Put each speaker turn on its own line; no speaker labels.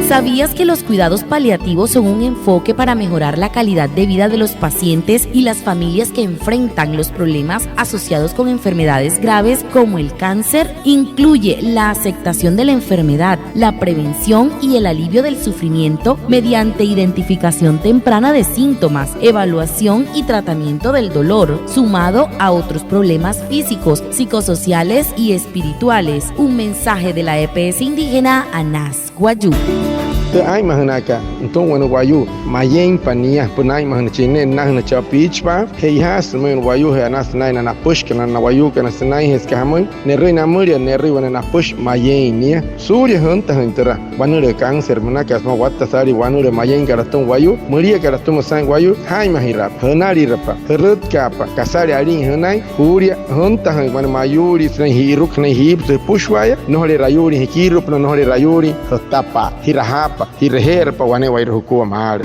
¿Sabías que los cuidados paliativos son un enfoque para mejorar la calidad de vida de los pacientes y las familias que enfrentan los problemas asociados con enfermedades graves como el cáncer? Incluye la aceptación de la enfermedad, la prevención y el alivio del sufrimiento mediante identificación temprana de síntomas, evaluación y tratamiento del dolor, sumado a otros problemas físicos, psicosociales y espirituales. Un mensaje de la EPS indígena Anas Guayú.
Ai mahnaka untung wan wayu mayeng pania punai mahna chine nah na cha pitch ba hei has men wayu he anas nai na push kana na wayu kana snai hes kamun ne rei na muria ne rei wan na push mayeng ni surya hanta hantara wanure cancer manaka ma watta sari wanure mayeng kara tung wayu muria kara tung sang wayu hai mahira hanari rapa herut kapa kasari aring hanai surya hanta han wan mayuri snai hiruk nei hip se push waya no le rayuri hikirup no le rayuri tapa hirahapa hireher pa wane wairu hukua mahal.